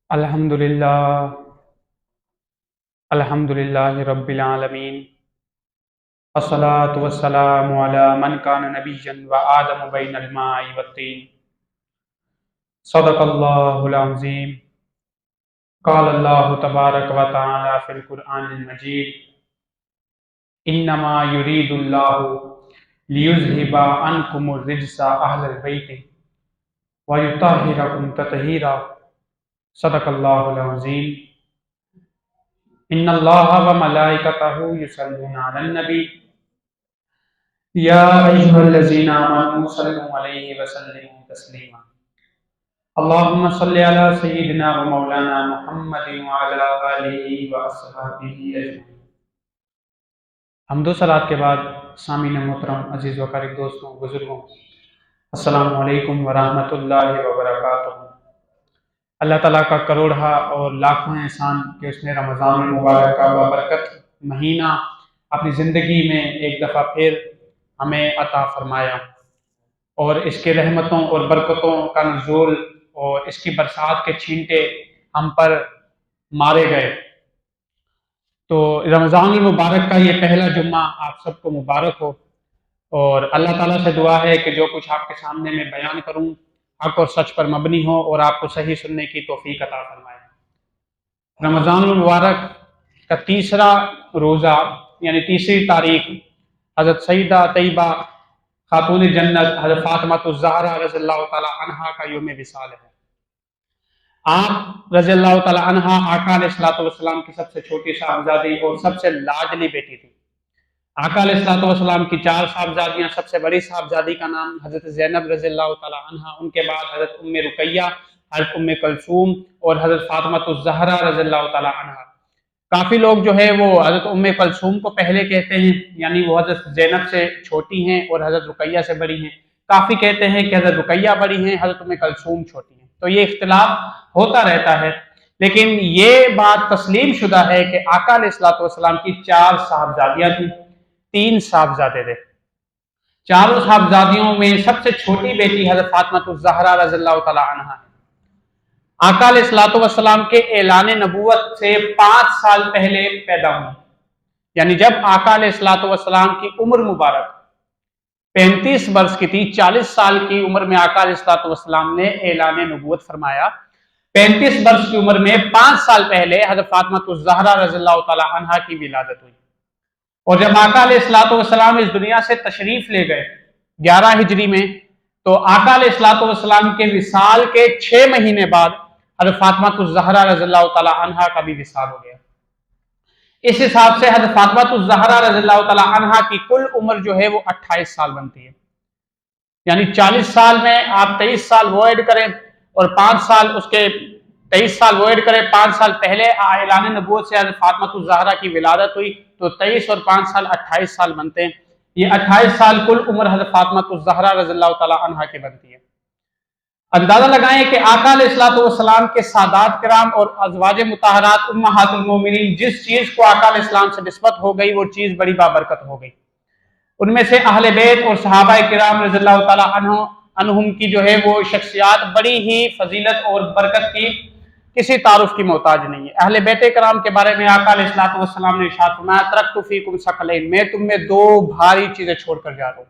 الحمد للہ رب العالمین، الصلاة والسلام علی من کان نبیا وآدم بین الماء والطین۔ صدق اللہ العظیم۔ قال اللہ تبارک و تعالی فی القرآن المجید: انما یرید اللہ لیذہب عنکم الرجس اہل البیت ویطہرکم تطہیرا۔ صدق اللہ العظیم۔ ان اللہ و ملائکتہ یصلون علی النبی یا ایھا الذین آمنوا صلوا علیہ وسلموا تسلیما۔ اللہم صل علی سیدنا و مولانا محمد وعلی آلہ واصحابہ اجمعین۔ حمد و صلوات کے بعد سامعین محترم، عزیز و قریب دوستوں، بزرگوں، السلام علیکم ورحمۃ اللہ وبرکاتہ۔ اللہ تعالیٰ کا کروڑہا اور لاکھوں احسان کہ اس نے رمضان المبارک کا بابرکت مہینہ اپنی زندگی میں ایک دفعہ پھر ہمیں عطا فرمایا، اور اس کے رحمتوں اور برکتوں کا نزول اور اس کی برسات کے چھینٹے ہم پر مارے گئے۔ تو رمضان المبارک کا یہ پہلا جمعہ آپ سب کو مبارک ہو، اور اللہ تعالیٰ سے دعا ہے کہ جو کچھ آپ کے سامنے میں بیان کروں حق اور سچ پر مبنی ہو اور آپ کو صحیح سننے کی توفیق عطا فرمائے۔ رمضان المبارک کا تیسرا روزہ یعنی تیسری تاریخ حضرت سیدہ طیبہ خاتون جنت حضرت فاطمہ الزہرا رضی اللہ تعالی عنہا کا یوم وصال ہے۔ آپ رضی اللہ تعالی عنہا آقا علیہ الصلوۃ والسلام کی سب سے چھوٹی صاحبزادی اور سب سے لاڈلی بیٹی تھی۔ آقا علیہ الصلوۃ والسلام کی 4 صاحبزادیاں، سب سے بڑی صاحبزادی کا نام حضرت زینب رضی اللہ تعالی عنہا، ان کے بعد حضرت ام رقیہ، حضرت ام کلثوم اور حضرت فاطمہ الزہرا رضی اللہ تعالی عنہا۔ کافی لوگ جو ہے وہ حضرت ام کلثوم کو پہلے کہتے ہیں، یعنی وہ حضرت زینب سے چھوٹی ہیں اور حضرت رقیہ سے بڑی ہیں۔ کافی کہتے ہیں کہ حضرت رقیہ بڑی ہیں، حضرت ام کلثوم چھوٹی ہیں۔ تو یہ اختلاف ہوتا رہتا ہے، لیکن یہ بات تسلیم شدہ ہے کہ آقا علیہ الصلوۃ والسلام کی 4 صاحبزادیاں تھیں، 3 صاحبزادے تھے۔ چاروں صاحبزادیوں میں سب سے چھوٹی بیٹی حضرت فاطمہ الزہرا رضی اللہ تعالی عنہا ہے۔ آقا علیہ الصلوۃ والسلام کے اعلان نبوت سے 5 سال پہلے پیدا ہوئی، یعنی جب آقا علیہ الصلوۃ والسلام کی عمر مبارک 35 برس کی تھی، 40 سال کی عمر میں آقا علیہ الصلوۃ والسلام نے اعلان نبوت فرمایا۔ 35 برس کی عمر میں 5 سال پہلے حضرت فاطمہ الزہرا رضی اللہ تعالی عنہا کی ولادت ہوئی، اور جب آقا علیہ الصلوۃ والسلام اس دنیا سے تشریف لے گئے 11 ہجری میں، تو آقا علیہ الصلوۃ والسلام کے وصال کے 6 مہینے بعد حضرت فاطمہ الزہرا رضی اللہ تعالی عنہا کا بھی وصال ہو گیا۔ اس حساب سے حضرت فاطمہ الزہرا رضی اللہ تعالی عنہا کی کل عمر جو ہے وہ 28 سال بنتی ہے، یعنی 40 سال میں آپ 23 سال وہ ایڈ کریں اور 5 سال اس کے 23 سال وہ ایڈ کریں، 5 سال پہلے اعلان نبوت سے حضرت فاطمہ الزہرا کی ولادت ہوئی، تو 23 اور 5 سال 28 سال بنتے ہیں۔ یہ 28 سال کل عمر حضرت فاطمہ الزہرا رضی اللہ تعالی عنہا کی بنتی ہے۔ اندازہ لگائیں کہ آقا علیہ الصلوۃ والسلام کے سادات کرام اور ازواج مطہرات امہات المومنین جس چیز کو آقا علیہ السلام سے نسبت ہو گئی وہ چیز بڑی بابرکت ہو گئی۔ ان میں سے اہل بیت اور صحابہ کرام رضی اللہ تعالی عنہم کی جو ہے وہ شخصیات بڑی ہی فضیلت اور برکت کی کسی تعارف کی محتاج نہیں ہے۔ اہل بیت کرام کے بارے میں آقا علیہ الصلوۃ والسلام نے ارشاد فرمایا: ترکت فیکم ثقلین، میں تم میں 2 بھاری چیزیں چھوڑ کر جا رہا ہوں۔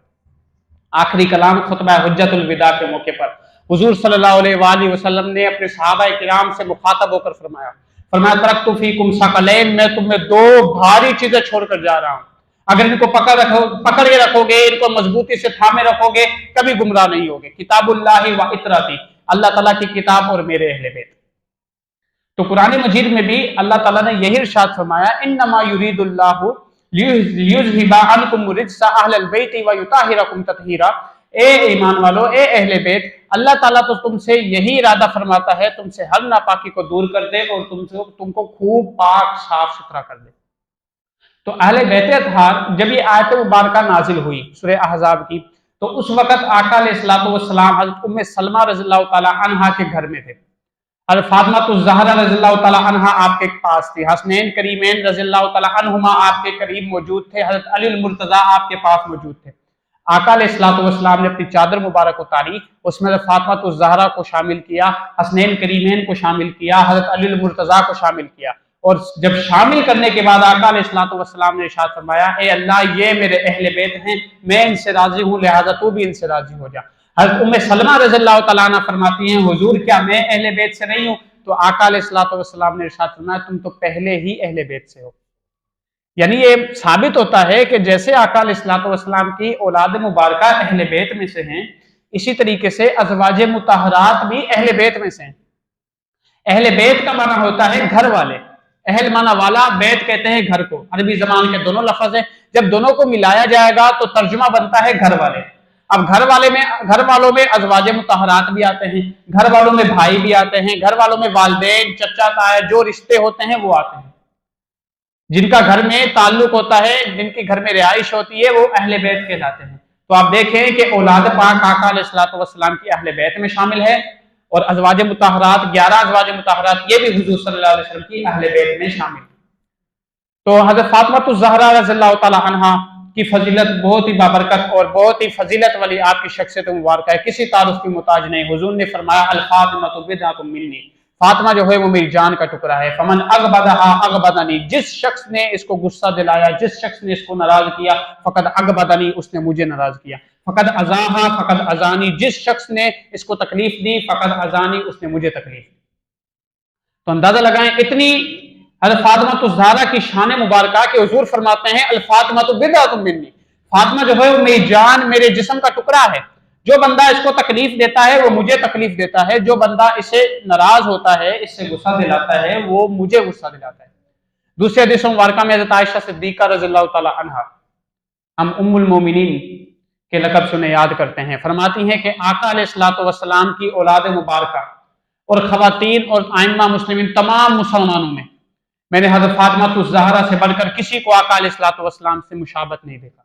آخری کلام خطبہ حجت الوداع کے موقع پر حضور صلی اللہ علیہ وآلہ وسلم نے اپنے صحابہ کرام سے مخاطب ہو کر فرمایا ترکت فیکم ثقلین، میں تم میں 2 بھاری چیزیں چھوڑ کر جا رہا ہوں، اگر ان کو پکڑ کے رکھو گے، ان کو مضبوطی سے تھامے رکھو گے، کبھی گمراہ نہیں ہوگے۔ کتاب اللہ و اطراتی، اللہ تعالیٰ کی کتاب اور میرے اہل بیت۔ تو قرآن مجید میں بھی اللہ تعالیٰ نے یہی ارشاد فرمایا: انما یرید اللہ لیذہب عنکم الرجس اہل البیت ویطہرکم تطہیرا۔ اے ایمان والو، اے اہل بیت، اللہ تعالیٰ تو تم سے یہی ارادہ فرماتا ہے، تم سے ہر ناپاکی کو دور کر دے اور تم کو خوب پاک صاف ستھرا کر دے۔ تو اہل بیت اطہار جب یہ آیت مبارکہ نازل ہوئی سورہ احزاب کی، تو اس وقت آقا علیہ الصلوۃ والسلام حضرت ام سلمہ رضی اللہ تعالی عنہا کے گھر میں تھے۔ حضرت فاطمہ الزہرا رضی اللہ تعالی عنہا آپ کے پاس تھی، حسنین کریمین رضی اللہ تعالی عنہما آپ کے قریب موجود تھے، حضرت علی المرتضیٰ آپ کے پاس موجود تھے۔ آقا علیہ الصلوۃ والسلام نے اپنی چادر مبارک اتاری، اس میں فاطمہ الزہرا کو شامل کیا، حسنین کریمین کو شامل کیا، حضرت علی المرتضیٰ کو شامل کیا، اور جب شامل کرنے کے بعد آقا علیہ الصلوۃ والسلام نے ارشاد فرمایا اے اللہ یہ میرے اہل بیت ہیں، میں ان سے راضی ہوں، لہذا تو بھی ان سے راضی ہو جا۔ حضرت ام سلمہ رضی اللہ تعالیٰ عنہ فرماتی ہیں حضور کیا میں اہل بیت سے نہیں ہوں؟ تو آقا علیہ الصلوۃ والسلام نے ارشاد فرمایا تم تو پہلے ہی اہل بیت سے ہو۔ یعنی یہ ثابت ہوتا ہے کہ جیسے آقا علیہ الصلوۃ والسلام کی اولاد مبارکہ اہل بیت میں سے ہیں، اسی طریقے سے ازواج مطہرات بھی اہل بیت میں سے ہیں۔ اہل بیت کا معنی ہوتا ہے گھر والے، اہل معنی والا، بیت کہتے ہیں گھر کو، عربی زبان کے دونوں لفظ ہیں، جب دونوں کو ملایا جائے گا تو ترجمہ بنتا ہے گھر والے۔ اب گھر والوں میں ازواج مطہرات بھی آتے ہیں، گھر والوں میں بھائی بھی آتے ہیں، گھر والوں میں والدین، چچا تایا، جو رشتے ہوتے ہیں وہ آتے ہیں، جن کا گھر میں تعلق ہوتا ہے، جن کے گھر میں رہائش ہوتی ہے، وہ اہل بیت کہلاتے ہیں۔ تو آپ دیکھیں کہ اولاد پاک آقا علیہ الصلوۃ والسلام کی اہل بیت میں شامل ہے، اور ازواج مطہرات 11 ازواج مطہرات یہ بھی حضور صلی اللہ علیہ وسلم کی اہل بیت میں شامل ہیں۔ تو حضرت فاطمہ الزہرا رضی اللہ تعالی عنہا کی فضیلت بہت ہی بابرکت اور بہت ہی فضیلت والی آپ کی شخصیت مبارکہ ہے، کسی تعارف کی محتاج نہیں۔ حضور نے فرمایا الفاطمہ بضعۃ منی، فاطمہ جو ہے وہ میری جان کا ٹکڑا ہے، فمن اغبدها اغبدنی، جس شخص نے اس کو غصہ دلایا، جس شخص نے اس کو ناراض کیا، فقد اغبدنی، اس نے مجھے ناراض کیا، فقد اذاها فقد اذانی، جس شخص نے اس کو تکلیف دی، فقد اذانی، اس نے مجھے تکلیف دی۔ تو اندازہ لگائیں اتنی حضرت فاطمہ الزہرا کی شان مبارکہ کہ حضور فرماتے ہیں الفاطمہ بضعۃ منی، فاطمہ جو ہے وہ میری جان، میرے جسم کا ٹکڑا ہے، جو بندہ اس کو تکلیف دیتا ہے وہ مجھے تکلیف دیتا ہے، جو بندہ اسے ناراض ہوتا ہے، اس سے غصہ دلاتا ہے، وہ مجھے غصہ دلاتا ہے۔ دوسرے حدیث مبارکہ میں حضرت عائشہ صدیقہ رضی اللہ تعالی عنہا، ہم ام المومنین کے لقب سے انہیں یاد کرتے ہیں، فرماتی ہیں کہ آقا علیہ الصلوۃ والسلام کی اولاد مبارکہ اور خواتین اور ائمہ مسلمین تمام مسلمانوں میں نے حضرت فاطمہ الزہرا سے بڑھ کر کسی کو آقا علیہ الصلوۃ والسلام سے مشابہت نہیں دیکھا۔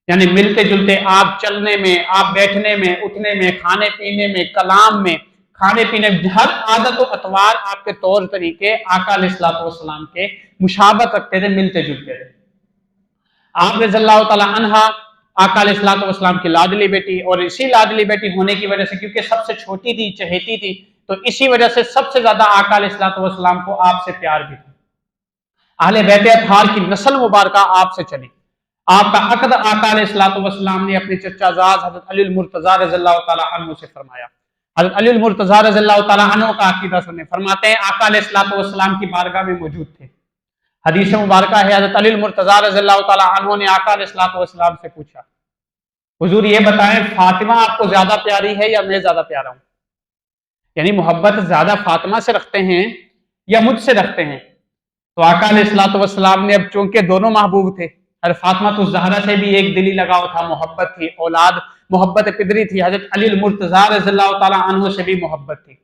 یعنی ملتے جلتے، آپ چلنے میں، آپ بیٹھنے میں، اٹھنے میں، کھانے پینے میں، کلام میں، کھانے پینے میں، ہر عادت و اطوار آپ کے طور طریقے آقا علیہ الصلوۃ والسلام کے مشابہت رکھتے تھے، ملتے جلتے تھے۔ آپ رضی اللہ تعالی عنہا آقا علیہ الصلوۃ والسلام کی لاڈلی بیٹی، اور اسی لاڈلی بیٹی ہونے کی وجہ سے، کیونکہ سب سے چھوٹی تھی، چہیتی تھی، تو اسی وجہ سے سب سے زیادہ آقا علیہ الصلوۃ والسلام کو آپ سے پیار بھی تھا۔ اہل بیت اطہار کی نسل مبارکہ آپ سے چلی۔ آپ کا عقد آقا علیہ الصلوۃ والسلام نے اپنے چچا زاد حضرت علی المرتضیٰ رضی اللہ تعالی عنہ سے فرمایا۔ حضرت علی المرتضیٰ رضی اللہ تعالی عنہ کا عقیدہ سنیں، فرماتے ہیں آقا علیہ الصلوۃ والسلام کی بارگاہ میں موجود تھے۔ حدیث مبارکہ ہے حضرت علی المرتضیٰ رضی اللہ تعالی عنہ نے آقا علیہ الصلوۃ والسلام سے پوچھا حضور یہ بتائیں فاطمہ آپ کو زیادہ پیاری ہے یا میں زیادہ پیارا ہوں؟ یعنی محبت زیادہ فاطمہ سے رکھتے ہیں یا مجھ سے رکھتے ہیں؟ تو آقا علیہ الصلوۃ والسلام نے، اب چونکہ دونوں محبوب تھے، حضرت فاطمہ الزہرا سے بھی ایک دلی لگاؤ تھا، محبت تھی، اولاد محبت پدری تھی، حضرت علی المرتضیٰ رضی اللہ تعالی عنہ سے بھی محبت تھی،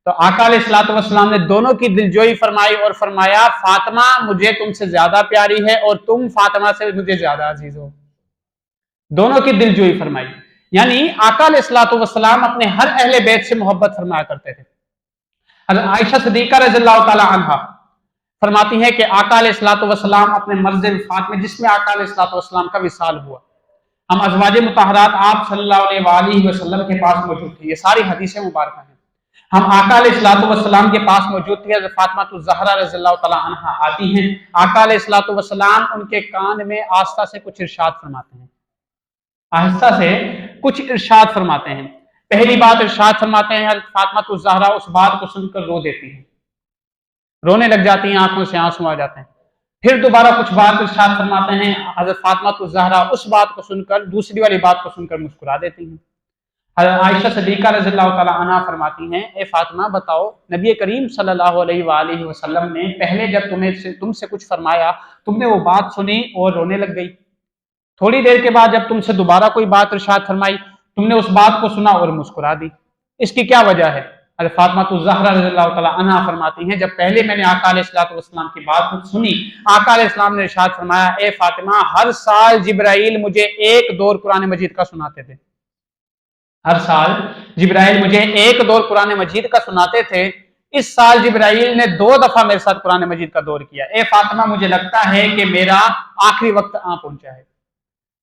تو آقا علیہ الصلوۃ والسلام نے دونوں کی دلجوئی فرمائی اور فرمایا فاطمہ مجھے تم سے زیادہ پیاری ہے اور تم فاطمہ سے مجھے زیادہ عزیز ہو۔ دونوں کی دلجوئی فرمائی، یعنی آقا علیہ الصلوۃ والسلام اپنے ہر اہل بیت سے محبت فرمایا کرتے تھے۔ حضرت عائشہ صدیقہ رضی اللہ تعالی عنہا فرماتی ہے کہ آقا علیہ الصلوۃ والسلام اپنے مرض وفات میں، جس میں آقا علیہ الصلوۃ والسلام کا وصال ہوا، ہم ازواج مطہرات آپ صلی اللہ علیہ وآلہ وسلم کے پاس موجود تھی، یہ ساری حدیثیں مبارکہ ہیں، ہم آقا علیہ الصلوۃ والسلام کے پاس موجود تھی، حضرت فاطمہ الزہرا رضی اللہ تعالی عنہا آتی ہیں، آقا علیہ الصلوۃ والسلام ان کے کان میں آہستہ سے کچھ ارشاد فرماتے ہیں، آہستہ سے کچھ ارشاد فرماتے ہیں۔ پہلی بات ارشاد فرماتے ہیں، حضرت فاطمہ الزہرا اس بات کو سن کر رو دیتی ہیں، رونے لگ جاتی ہیں، آنکھوں سے آنسو آ جاتے ہیں، پھر دوبارہ کچھ بات ارشاد فرماتے ہیں، حضرت فاطمہ الزہرا اس بات کو سن کر، دوسری والی بات کو سن کر مسکرا دیتی ہیں۔ حضرت عائشہ صدیقہ رضی اللہ تعالی عنہا فرماتی ہیں اے فاطمہ بتاؤ نبی کریم صلی اللہ علیہ وآلہ وسلم نے پہلے جب تم سے کچھ فرمایا، تم نے وہ بات سنی اور رونے لگ گئی، تھوڑی دیر کے بعد جب تم سے دوبارہ کوئی بات ارشاد فرمائی، تم نے اس بات کو سنا اور مسکرا دی، اس کی کیا وجہ ہے؟ حضرت فاطمہ الزہرا رضی اللہ تعالی عنہا فرماتی ہیں جب پہلے میں نے آقا علیہ الصلوۃ والسلام کی بات سنی، آقا علیہ السلام نے ارشاد فرمایا اے فاطمہ ہر سال جبرائیل مجھے ایک دور قرآن مجید کا سناتے تھے، ہر سال جبرائیل مجھے ایک دور قرآن مجید کا سناتے تھے، اس سال جبرائیل نے 2 دفعہ میرے ساتھ قرآن مجید کا دور کیا، اے فاطمہ مجھے لگتا ہے کہ میرا آخری وقت آ پہنچا ہے،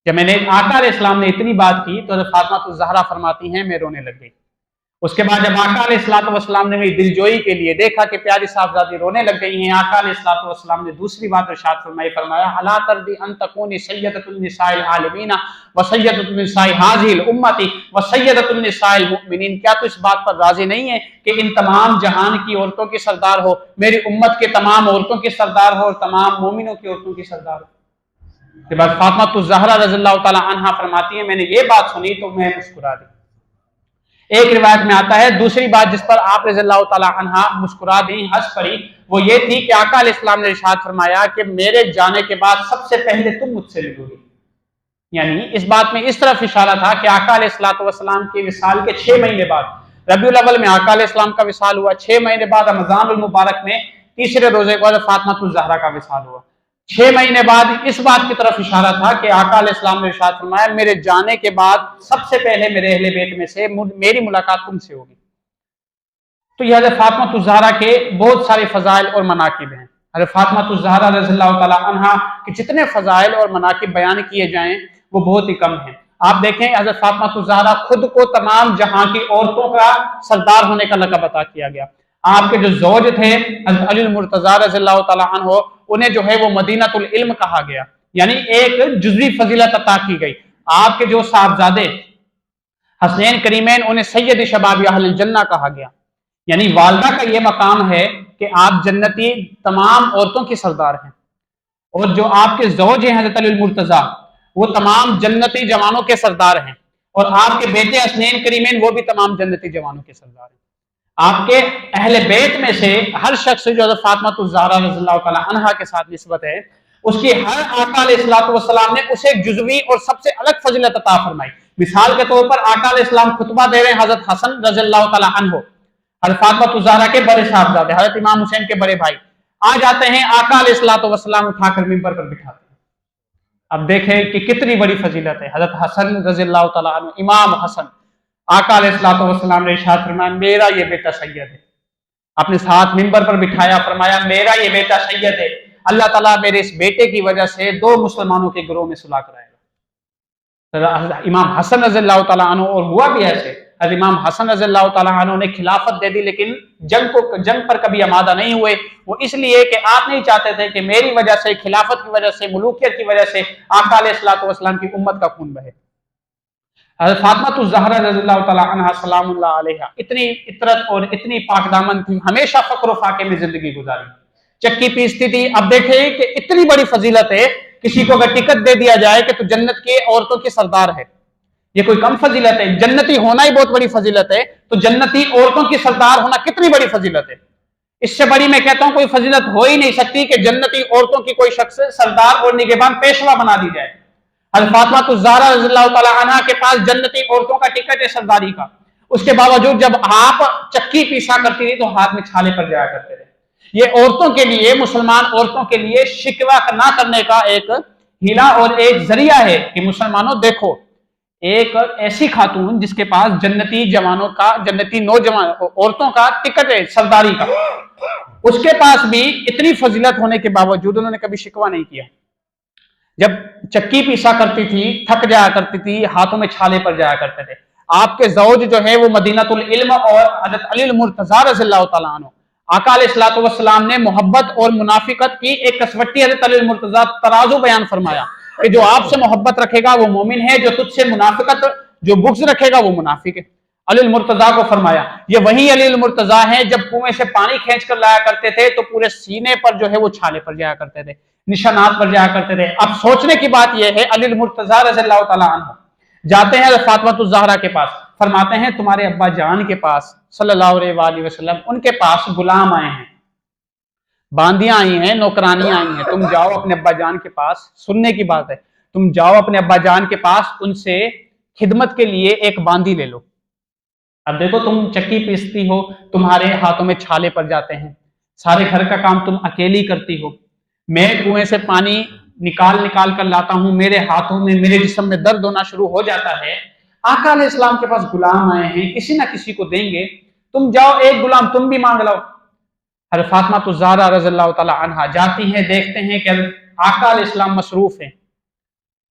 جب میں نے آقا علیہ السلام نے اتنی بات کی تو حضرت فاطمہ الزہرا فرماتی ہیں میں رونے لگ گئی۔ اس کے بعد جب آقا علیہ السلام نے میری دلجوئی کے لیے دیکھا کہ پیاری صاحبزادی رونے لگ گئی ہیں، آقا علیہ السلام نے دوسری بات ارشاد فرمائی، فرمایا الا ترضی ان تکونی سیدۃ النساء العالمین وسیدۃ النساء هذه الامۃ وسیدۃ النساء المؤمنین، کیا تو اس بات پر راضی نہیں ہے کہ ان تمام جہان کی عورتوں کی سردار ہو، میری امت کے تمام عورتوں کی سردار ہو اور تمام مومنوں کی عورتوں کی سردار ہو۔ کے بعد فاطمہ الزہرا رضی اللہ تعالی عنہا فرماتی ہیں میں نے یہ بات سنی تو میں مسکرا دی۔ ایک روایت میں آتا ہے دوسری بات جس پر آپ رضی اللہ تعالی عنہ مسکرا دی، ہنس پڑی، وہ یہ تھی کہ آقا علیہ السلام نے ارشاد فرمایا کہ میرے جانے کے بعد سب سے پہلے تم مجھ سے ملو گی۔ یعنی اس بات میں اس طرف اشارہ تھا کہ آقا علیہ السلام کے وصال کے 6 مہینے بعد ربیع الاول میں آقا علیہ السلام کا وصال ہوا، 6 مہینے بعد رمضان المبارک میں تیسرے روزے کے بعد فاطمہ الزہرا کا وصال ہوا۔ 6 مہینے بعد اس بات کی طرف اشارہ تھا کہ آقا علیہ السلام نے ارشاد فرمایا میرے جانے کے بعد سب سے پہلے میرے اہل بیت میں سے میری ملاقات تم سے ہوگی۔ تو یہ حضرت فاطمہ الزہرا کے بہت سارے فضائل اور مناقب ہیں۔ حضرت فاطمہ الزہرا رضی اللہ تعالی عنہا کے جتنے فضائل اور مناقب بیان کیے جائیں وہ بہت ہی کم ہیں۔ آپ دیکھیں حضرت فاطمہ الزہرا خود کو تمام جہاں کی عورتوں کا سردار ہونے کا لقب عطا کیا گیا۔ آپ کے جو زوج تھے حضرت علی المرتضیٰ رضی اللہ تعالی عنہ، انہیں جو ہے وہ مدینۃ العلم کہا گیا، یعنی ایک جزوی فضیلت عطا کی گئی۔ آپ کے جو صاحبزادے حسنین کریمین انہیں سید شباب اہل الجنہ کہا گیا، یعنی والدہ کا یہ مقام ہے کہ آپ جنتی تمام عورتوں کی سردار ہیں، اور جو آپ کے زوج ہیں حضرت علی المرتضیٰ وہ تمام جنتی جوانوں کے سردار ہیں، اور آپ کے بیٹے حسنین کریمین وہ بھی تمام جنتی جوانوں کے سردار ہیں۔ آپ کے اہل بیت میں سے ہر شخص جو حضرت فاطمہ الزہرا رضی اللہ تعالی عنہا کے ساتھ نسبت ہے، اس کی ہر آقا علیہ السلام نے اسے ایک جزوی اور سب سے الگ فضیلت عطا فرمائی۔ مثال کے طور پر آقا علیہ السلام خطبہ دے رہے ہیں، حضرت حسن رضی اللہ تعالی عنہ حضرت فاطمہ الزہرا کے بڑے صاحبزادے حضرت امام حسین کے بڑے بھائی آ جاتے ہیں، آقا علیہ السلام اٹھا کر ممبر پر بٹھاتے ہیں۔ اب دیکھیں کہ کتنی بڑی فضیلت ہے۔ حضرت حسن رضی اللہ تعالی عنہ، امام حسن، آقا علیہ السلام نے ارشاد فرمایا میرا یہ بیٹا سید ہے، اپنے ساتھ ممبر پر بٹھایا، فرمایا میرا یہ بیٹا سید ہے، اللہ تعالیٰ میرے اس بیٹے کی وجہ سے 2 مسلمانوں کے گروہ میں صلح کرائے گا۔ امام حسن رضی اللہ تعالیٰ عنہ، اور ہوا بھی ایسے، امام حسن رضی اللہ تعالیٰ عنہ نے خلافت دے دی لیکن جنگ پر کبھی آمادہ نہیں ہوئے، وہ اس لیے کہ آپ نہیں چاہتے تھے کہ میری وجہ سے، خلافت کی وجہ سے، ملوکیت کی وجہ سے آقا علیہ السلام کی امت کا خون بہے۔ حضرت فاطمہ الزہرا رضی اللہ تعالی عنہا سلام اللہ علیہا اتنی عطرت اور اتنی پاک دامن تھی، ہمیشہ فقر و فاقے میں زندگی گزاری، چکی پیستی تھی۔ اب دیکھیں کہ اتنی بڑی فضیلت ہے، کسی کو اگر ٹکٹ دے دیا جائے کہ تو جنت کے عورتوں کی سردار ہے، یہ کوئی کم فضیلت ہے؟ جنتی ہونا ہی بہت بڑی فضیلت ہے، تو جنتی عورتوں کی سردار ہونا کتنی بڑی فضیلت ہے؟ اس سے بڑی میں کہتا ہوں کوئی فضیلت ہو ہی نہیں سکتی کہ جنتی عورتوں کی کوئی شخص سردار اور نگہبان پیشوا بنا دی جائے۔ حضرت فاطمہ الزہرا رضی اللہ تعالی عنہا کے پاس جنتی عورتوں کا ٹکٹ ہے سرداری کا، اس کے باوجود جب آپ چکی پیسا کرتی تھی تو ہاتھ میں چھالے پر جایا کرتے تھے۔ یہ عورتوں کے لیے، مسلمان عورتوں کے لیے شکوہ نہ کرنے کا ایک ہیلا اور ایک ذریعہ ہے کہ مسلمانوں دیکھو، ایک ایسی خاتون جس کے پاس جنتی جوانوں کا، جنتی نوجوان عورتوں کا ٹکٹ ہے سرداری کا، اس کے پاس بھی اتنی فضیلت ہونے کے باوجود انہوں نے کبھی شکوہ نہیں کیا۔ جب چکی پیسا کرتی تھی، تھک جایا کرتی تھی، ہاتھوں میں چھالے پر جایا کرتے تھے۔ آپ کے زوج جو ہے وہ مدینۃ العلم اور حضرت علی المرتضیٰ رضی اللہ تعالیٰ عنہ، آقا علیہ السلام نے محبت اور منافقت کی ایک کسوٹی حضرت علی المرتضیٰ ترازو بیان فرمایا کہ جو آپ سے محبت رکھے گا وہ مومن ہے، جو تجھ سے منافقت، جو بغض رکھے گا وہ منافق ہے۔ علی المرتضیٰ کو فرمایا، یہ وہی علی المرتضیٰ ہیں جب کنویں سے پانی کھینچ کر لایا کرتے تھے تو پورے سینے پر جو ہے وہ چھالے پر جایا کرتے تھے، نشانات پر جایا کرتے تھے۔ اب سوچنے کی بات یہ ہے، علی المرتضیٰ رضی اللہ تعالیٰ عنہ جاتے ہیں فاطمہ الزہرا کے پاس، فرماتے ہیں تمہارے ابا جان کے پاس صلی اللہ علیہ وآلہ وسلم، ان کے پاس غلام آئے ہیں، باندیاں آئی ہیں، نوکرانیاں آئی ہیں، تم جاؤ اپنے ابا جان کے پاس، سننے کی بات ہے، تم جاؤ اپنے ابا جان کے پاس، ان سے خدمت کے لیے ایک باندی لے لو۔ اب دیکھو تم چکی پیستی ہو، تمہارے ہاتھوں میں چھالے پڑ جاتے ہیں، سارے گھر کا کام تم اکیلی کرتی ہو، میں کنویں سے پانی نکال کر لاتا ہوں، میرے ہاتھوں میں، میرے جسم میں درد ہونا شروع ہو جاتا ہے، آقا علیہ السلام کے پاس غلام آئے ہیں، کسی نہ کسی کو دیں گے، تم جاؤ ایک غلام تم بھی مانگ لاؤ۔ حضرت فاطمہ الزہرا رضی اللہ تعالی عنہا جاتی ہیں، دیکھتے ہیں کہ آقا علیہ السلام مصروف ہیں،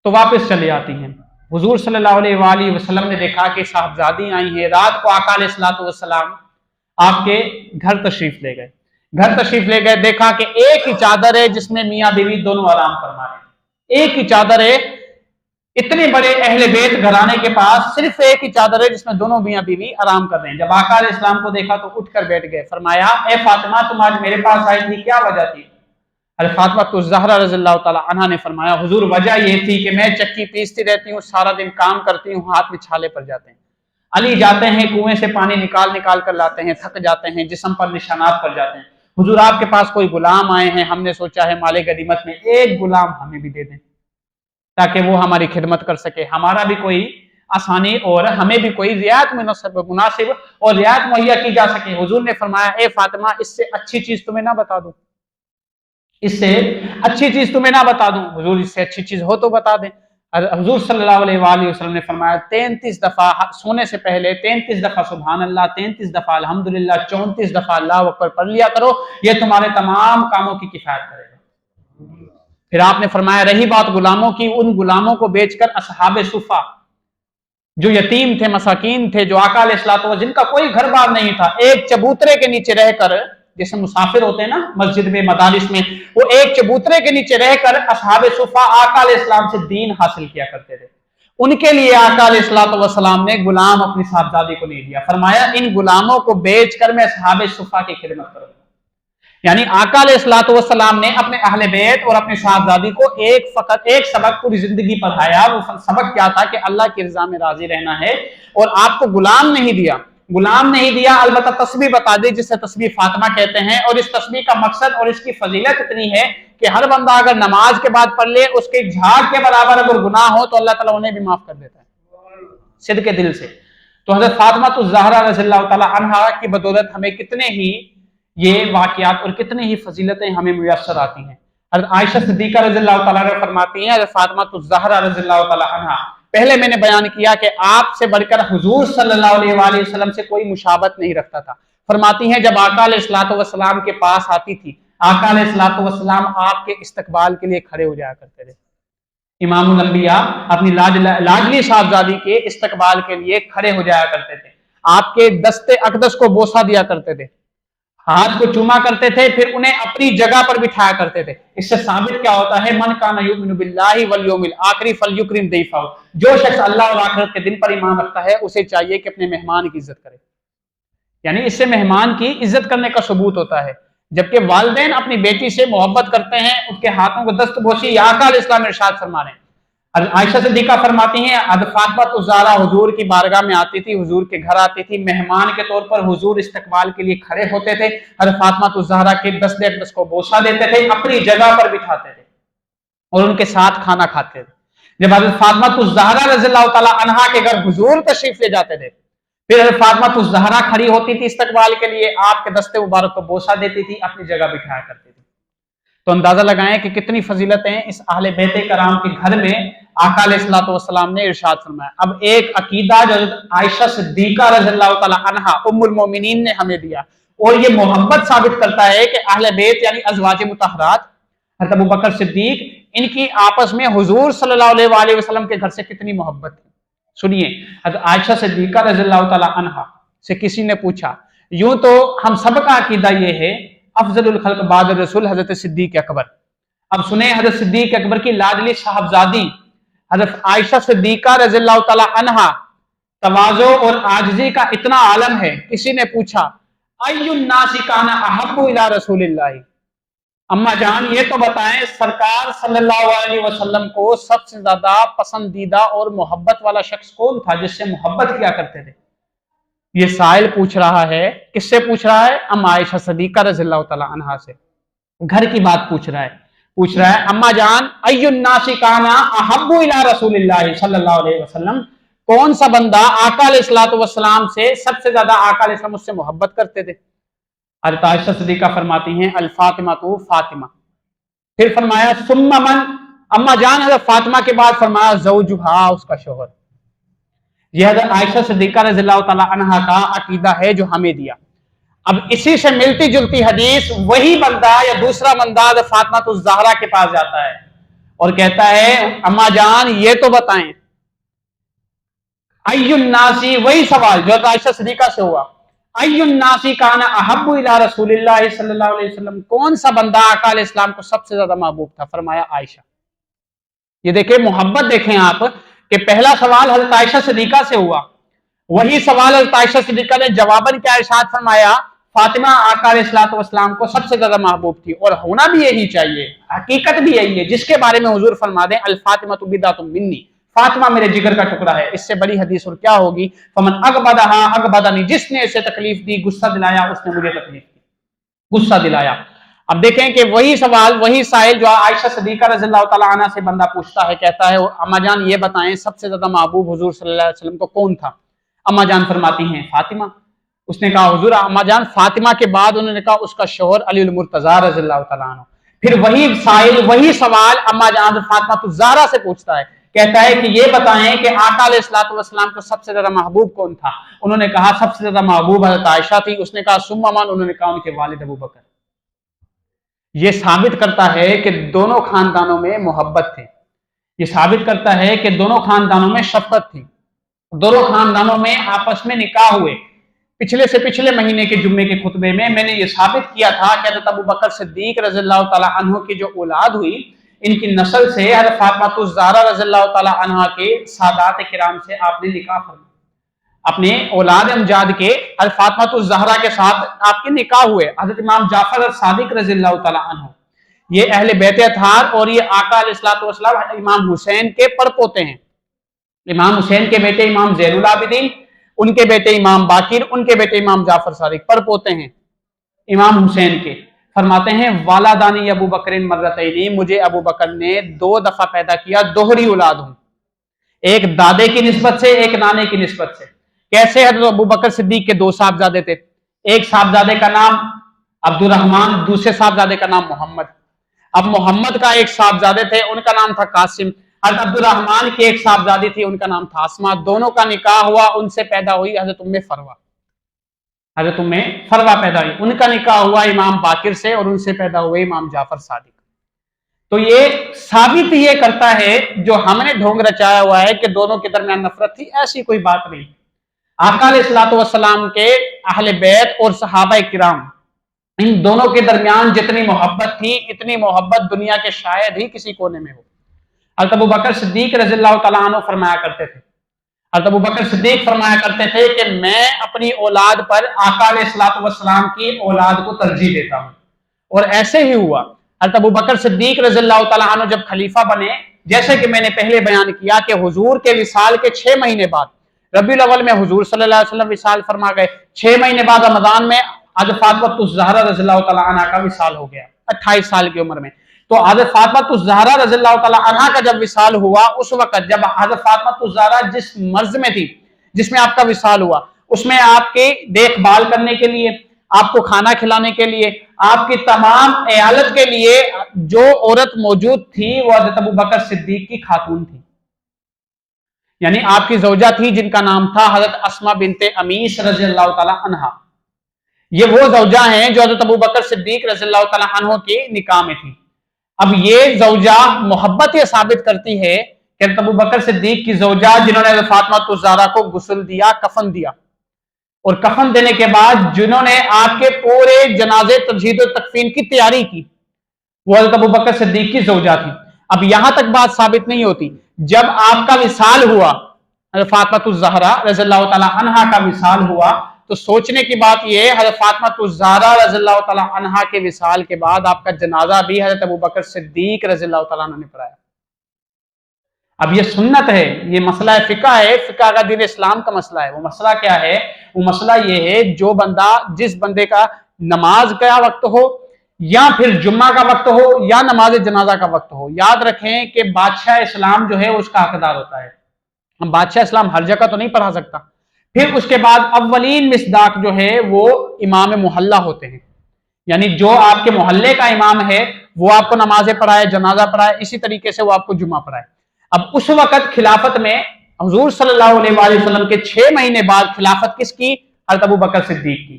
تو واپس چلے آتی ہیں۔ حضور صلی اللہ علیہ وآلہ وسلم نے دیکھا کہ صاحبزادی آئی ہیں، رات کو آقا علیہ الصلوۃ والسلام آپ کے گھر تشریف لے گئے، دیکھا کہ ایک ہی چادر ہے جس میں میاں بیوی دونوں آرام فرما رہے ہیں، ایک ہی چادر ہے، اتنے بڑے اہل بیت گھرانے کے پاس صرف ایک ہی چادر ہے جس میں دونوں میاں بیوی آرام کر رہے ہیں۔ جب آقا علیہ السلام کو دیکھا تو اٹھ کر بیٹھ گئے، فرمایا اے فاطمہ تم آج میرے پاس آئی تھی، کیا وجہ تھی؟ فاطمہ الزہرا رضی اللہ تعالی عنہا نے فرمایا حضور وجہ یہ تھی کہ میں چکی پیستی رہتی ہوں، سارا دن کام کرتی ہوں، ہاتھ میں چھالے پڑ جاتے ہیں، علی جاتے ہیں کنویں سے پانی نکال کر لاتے ہیں، تھک جاتے ہیں، جسم پر نشانات پڑ جاتے ہیں، حضور آپ کے پاس کوئی غلام آئے ہیں، ہم نے سوچا ہے مال غنیمت میں ایک غلام ہمیں بھی دے دیں تاکہ وہ ہماری خدمت کر سکے، ہمارا بھی کوئی آسانی اور ہمیں بھی کوئی رعایت مناسب اور رعایت مہیا کی جا سکے۔ حضور نے فرمایا اے فاطمہ اس سے اچھی چیز تمہیں نہ بتا دوں، حضور اس سے اچھی چیز ہو تو بتا دیں۔ حضور صلی اللہ علیہ وآلہ وسلم نے فرمایا 33 دفعہ سونے سے پہلے 33 دفعہ سبحان اللہ، 33 دفعہ الحمدللہ، 34 دفعہ اللہ اکبر پڑھ لیا کرو، یہ تمہارے تمام کاموں کی کفایت کرے گا۔ پھر آپ نے فرمایا رہی بات غلاموں کی، ان غلاموں کو بیچ کر اصحاب صفہ جو یتیم تھے، مساکین تھے، جو آقا علیہ الصلوۃ والسلام جن کا کوئی گھر بار نہیں تھا، ایک چبوترے کے نیچے رہ کر، جیسے مسافر ہوتے ہیں نا مسجد میں مدارس میں، وہ ایک چبوترے کے نیچے رہ کر اصحاب صفہ آقا علیہ السلام سے دین حاصل کیا کرتے تھے، ان کے لیے آقا علیہ الصلوۃ والسلام نے غلام اپنی صاحبزادی کو نہیں دیا، فرمایا ان غلاموں کو بیچ کر میں اصحاب صفہ کی خدمت کروں گا۔ یعنی آقا علیہ الصلوۃ والسلام نے اپنے اہل بیت اور اپنی صاحبزادی کو ایک سبق پوری زندگی پڑھایا، وہ سبق کیا تھا کہ اللہ کی رضا میں راضی رہنا ہے، اور آپ کو غلام نہیں دیا، البتہ تسبیح بتا دی جسے تسبیح فاطمہ کہتے ہیں، اور اس تسبیح کا مقصد اور اس کی فضیلت اتنی ہے کہ ہر بندہ اگر نماز کے بعد پڑھ لے، اس کے جھاگ کے برابر اگر گناہ ہو تو اللہ تعالیٰ انہیں بھی معاف کر دیتا ہے صدق دل سے۔ تو حضرت فاطمہ الزہرا رضی اللہ تعالی عنہا کی بدولت ہمیں کتنے ہی یہ واقعات اور کتنے ہی فضیلتیں ہمیں میسر آتی ہیں۔ حضرت عائشہ صدیقہ رضی اللہ تعالیٰ عنہ فرماتی ہیں، حضرت فاطمہ الزہرا رضی اللہ تعالی عنہا، پہلے میں نے بیان کیا کہ آپ سے بڑھ کر حضور صلی اللہ علیہ وآلہ وسلم سے کوئی مشابہت نہیں رکھتا تھا، فرماتی ہیں جب آقا علیہ الصلوۃ والسلام کے پاس آتی تھی، آقا علیہ الصلوۃ والسلام آپ کے استقبال کے لیے کھڑے ہو جایا کرتے تھے، امام الانبیاء اپنی لاڈلی صاحبزادی کے استقبال کے لیے کھڑے ہو جایا کرتے تھے، آپ کے دست اقدس کو بوسہ دیا کرتے تھے، ہاتھ کو چوما کرتے تھے، پھر انہیں اپنی جگہ پر بٹھایا کرتے تھے۔ اس سے ثابت کیا ہوتا ہے؟ من کان یؤمن باللہ والیوم الآخر فلیکرم ضیفہ، جو شخص اللہ اور آخرت کے دن پر ایمان رکھتا ہے اسے چاہیے کہ اپنے مہمان کی عزت کرے، یعنی اس سے مہمان کی عزت کرنے کا ثبوت ہوتا ہے۔ جبکہ والدین اپنی بیٹی سے محبت کرتے ہیں، ان کے ہاتھوں کو دست بوسی، یا آقا علیہ السلام ارشاد فرما رہے ہیں۔ عائشہ صدیقہ فرماتی ہیں حضرت فاطمہ الزہرا حضور کی بارگاہ میں آتی تھی، حضور کے گھر آتی تھی، مہمان کے طور پر حضور استقبال کے لیے کھڑے ہوتے تھے، حضرت فاطمہ الزہرا کے دست اقدس کو بوسہ دیتے تھے، اپنی جگہ پر بٹھاتے تھے اور ان کے ساتھ کھانا کھاتے تھے۔ جب حضرت فاطمہ الزہرا رضی اللہ تعالی عنہا کے گھر حضور تشریف لے جاتے تھے، پھر حضرت فاطمہ الزہرا کھڑی ہوتی تھی استقبال کے لیے، آپ کے دست مبارک کو بوسہ دیتی تھی، اپنی جگہ بٹھایا کرتی تھی۔ تو اندازہ لگائیں کہ کتنی فضیلتیں اس اہل بیت کرام کے گھر میں آقا علیہ الصلوۃ والسلام نے ارشاد فرمایا۔ اب ایک عقیدہ جو عائشہ صدیقہ رضی اللہ تعالی عنہا ام المومنین نے ہمیں دیا، اور یہ محبت ثابت کرتا ہے کہ اہل بیت یعنی ازواج مطہرات، حضرت ابوبکر صدیق، ان کی آپس میں حضور صلی اللہ علیہ وآلہ وسلم کے گھر سے کتنی محبت تھی۔ سنیے، حضرت عائشہ صدیقہ رضی اللہ تعالی عنہا سے کسی نے پوچھا، یوں تو ہم سب کا عقیدہ یہ ہے افضل الخلق بعد الرسول حضرت صدیق اکبر، اب سنیں حضرت صدیق اکبر کی لاڈلی صاحبزادی حضرت عائشہ صدیقہ رضی اللہ تعالی عنہا تواضع اور عاجزی کا اتنا عالم ہے، کسی نے پوچھا ای الناس کان احب الی رسول اللہ، اما جان یہ تو بتائیں سرکار صلی اللہ علیہ وسلم کو سب سے زیادہ پسندیدہ اور محبت والا شخص کون تھا جس سے محبت کیا کرتے تھے؟ یہ سائل پوچھ رہا ہے، کس سے پوچھ رہا ہے؟ اما عائشہ صدیقہ رضی اللہ تعالی عنہا سے، گھر کی بات پوچھ رہا ہے اما جان ای الناس کان احب الی رسول اللہ صلی اللہ علیہ وسلم، کون سا بندہ آقا علیہ الصلوۃ والسلام سے سب سے زیادہ آقا علیہ السلام اس سے محبت کرتے تھے؟ حضرت عائشہ صدیقہ فرماتی ہیں الفاطمہ تو فاطمہ، پھر فرمایا ثم من، اما جان حضرت فاطمہ کے بعد فرمایا زوجہا، اس کا شوہر۔ یہ حضرت عائشہ صدیقہ رضی اللہ تعالی عنہا کا عقیدہ ہے جو ہمیں دیا۔ اب اسی سے ملتی جلتی حدیث وہی بندہ یا دوسرا بندہ حضرت فاطمہ الزہرا کے پاس جاتا ہے، اور کہتا ہے اما جان یہ تو بتائیں، ای الناسی، وہی سوال جو عائشہ صدیقہ سے ہوا، ای الناسی کان احب الی رسول اللہ صلی اللہ علیہ وسلم، کون سا بندہ آقا علیہ السلام کو سب سے زیادہ محبوب تھا؟ فرمایا عائشہ۔ یہ دیکھیں محبت، دیکھیں آپ کہ پہلا سوال حضرت عائشہ صدیقہ سے ہوا، وہی سوال حضرت عائشہ صدیقہ نے جواباً کیا ارشاد فرمایا؟ فاطمہ آقا علیہ الصلوۃ والسلام کو سب سے زیادہ محبوب تھی، اور ہونا بھی یہی چاہیے، حقیقت بھی یہی ہے، جس کے بارے میں حضور فرما دیں الفاطمۃ بضعۃ منی، فاطمہ میرے جگر کا ٹکڑا ہے، اس سے بڑی حدیث اور کیا ہوگی؟ فمن اغبدها اغبدنی، جس نے اسے تکلیف دی، غصہ دلایا، اس نے مجھے تکلیف دی، غصہ دلایا۔ اب دیکھیں کہ وہی سوال، وہی سائل جو عائشہ صدیقہ رضی اللہ تعالیٰ عنہ سے بندہ پوچھتا ہے، کہتا ہے اما جان یہ بتائیں سب سے زیادہ محبوب حضور صلی اللہ علیہ وسلم کو کون تھا؟ اما جان فرماتی ہیں فاطمہ۔ اس نے کہا حضور اما جان فاطمہ کے بعد انہوں نے کہا اس کا شوہر علی المرتضیٰ رضی اللہ تعالیٰ عنہ۔ پھر وہی سائل، وہی سوال اما جان فاطمہ الزہرا سے پوچھتا ہے، کہتا ہے کہ یہ بتائیں کہ آقا علیہ الصلوۃ والسلام کو سب سے زیادہ محبوب کون تھا؟ انہوں نے کہا سب سے زیادہ محبوب حضرت عائشہ تھی۔ اس نے کہا ثم من؟ انہوں نے کہا ان کے والد ابو بکر۔ یہ ثابت کرتا ہے کہ دونوں خاندانوں میں محبت تھی، یہ ثابت کرتا ہے کہ دونوں خاندانوں میں شفقت تھی، دونوں خاندانوں میں آپس میں نکاح ہوئے۔ پچھلے مہینے کے جمعے کے خطبے میں نے یہ ثابت کیا تھا کہ حضرت ابو بکر صدیق رضی اللہ تعالیٰ عنہ کی جو اولاد ہوئی، ان کی نسل سے حضرت فاطمہ الزہرا رضی اللہ تعالیٰ عنہ کے سادات کرام سے آپ نے نکاح فرمایا، اپنے اولاد امجاد کے حضرت فاطمہ الزہرا کے ساتھ آپ کے نکاح ہوئے۔ حضرت امام جعفر الصادق رضی اللہ تعالیٰ عنہ، یہ اہل بیت اطہار اور یہ آقا علیہ الصلوۃ والسلام امام حسین کے پڑپوتے ہیں۔ امام حسین کے بیٹے امام زین العابدین، ان کے بیٹے امام باقر، ان کے بیٹے امام جعفر صادق پڑپوتے ہیں امام حسین کے۔ فرماتے ہیں والدانی ابو بکر مرتین، مجھے ابو بکر نے 2 دفعہ پیدا کیا، دوہری اولاد ہوں، ایک دادے کی نسبت سے، ایک نانے کی نسبت سے۔ کیسے؟ حضرت ابو بکر صدیق کے 2 صاحبزادے تھے، ایک صاحبزادے کا نام عبد الرحمن، دوسرے صاحبزادے کا نام محمد۔ اب محمد کا ایک صاحبزادے تھے، ان کا نام تھا قاسم۔ حضرت عبد الرحمن کی ایک صاحبزادی تھی، ان کا نام تھا اسما۔ دونوں کا نکاح ہوا، ان سے پیدا ہوئی حضرت ام فروہ، حضرت ام فروہ پیدا ہوئی، ان کا نکاح ہوا امام باقر سے، اور ان سے پیدا ہوئے امام جعفر صادق۔ تو یہ ثابت یہ کرتا ہے جو ہم نے ڈھونگ رچایا ہوا ہے کہ دونوں کے درمیان نفرت تھی، ایسی کوئی بات نہیں۔ آقا علیہ الصلوۃ والسلام کے اہل بیت اور صحابہ کرام، ان دونوں کے درمیان جتنی محبت تھی، اتنی محبت دنیا کے شاید ہی کسی کونے میں ہو۔ حضرت ابو بکر صدیق رضی اللہ تعالیٰ عنہ فرمایا کرتے تھے، حضرت ابو بکر صدیق فرمایا کرتے تھے کہ میں اپنی اولاد پر آقا علیہ الصلوۃ والسلام کی اولاد کو ترجیح دیتا ہوں، اور ایسے ہی ہوا۔ حضرت ابو بکر صدیق رضی اللہ تعالیٰ عنہ جب خلیفہ بنے، جیسے کہ میں نے پہلے بیان کیا کہ حضور کے وصال کے 6 مہینے بعد، ربیع الاول میں حضور صلی اللہ علیہ وسلم وصال فرما گئے، 6 مہینے بعد رمضان میں حضرت فاطمہ الزہرا رضی اللہ تعالیٰ عنہ کا وصال ہو گیا 28 سال کی عمر میں۔ تو حضرت فاطمہ الزہرا رضی اللہ تعالیٰ عنہ کا جب وصال ہوا، اس وقت جب حضرت فاطمہ الزہرا جس مرض میں تھی، جس میں آپ کا وصال ہوا، اس میں آپ کے دیکھ بھال کرنے کے لیے، آپ کو کھانا کھلانے کے لیے، آپ کی تمام عیالت کے لیے جو عورت موجود تھی وہ حضرت ابو بکر صدیق کی خاتون تھی، یعنی آپ کی زوجہ تھی جن کا نام تھا حضرت اسما بنت امیس رضی اللہ تعالیٰ عنہ۔ یہ وہ زوجہ ہیں جو حضرت ابو بکر صدیق رضی اللہ تعالیٰ عنہ کے نکاح میں تھی۔ اب یہ زوجہ محبت یہ ثابت کرتی ہے کہ حضرت ابو بکر صدیق کی زوجہ جنہوں نے حضرت فاطمہ الزہرا کو غسل دیا، کفن دیا، اور کفن دینے کے بعد جنہوں نے آپ کے پورے جنازے تجہیز و تکفین کی تیاری کی، وہ حضرت ابو بکر صدیق کی زوجہ تھی۔ اب یہاں تک بات ثابت نہیں ہوتی، جب آپ کا وصال ہوا، حضرت فاطمہ الزہرا رضی اللہ تعالیٰ عنہا کا وصال ہوا، تو سوچنے کی بات یہ ہے حضرت فاطمہ الزہرا رضی اللہ تعالیٰ عنہا کے وصال کے بعد آپ کا جنازہ بھی حضرت ابو بکر صدیق رضی اللہ تعالیٰ عنہ نے پڑھایا۔ اب یہ سنت ہے، یہ مسئلہ فقہ ہے، فقہ کا دین اسلام کا مسئلہ ہے۔ وہ مسئلہ کیا ہے؟ وہ مسئلہ یہ ہے جو بندہ، جس بندے کا نماز کا وقت ہو، یا پھر جمعہ کا وقت ہو، یا نماز جنازہ کا وقت ہو، یاد رکھیں کہ بادشاہ اسلام جو ہے اس کا حقدار ہوتا ہے۔ ہم بادشاہ اسلام ہر جگہ تو نہیں پڑھا سکتا۔ پھر اس کے بعد اولین مصداق جو ہے وہ امام محلہ ہوتے ہیں، یعنی جو آپ کے محلے کا امام ہے وہ آپ کو نمازیں پڑھائے، جنازہ پڑھائے، اسی طریقے سے وہ آپ کو جمعہ پڑھائے۔ اب اس وقت خلافت میں حضور صلی اللہ علیہ وآلہ وسلم کے 6 مہینے بعد خلافت کس کی؟ حضرت ابو بکر صدیق کی۔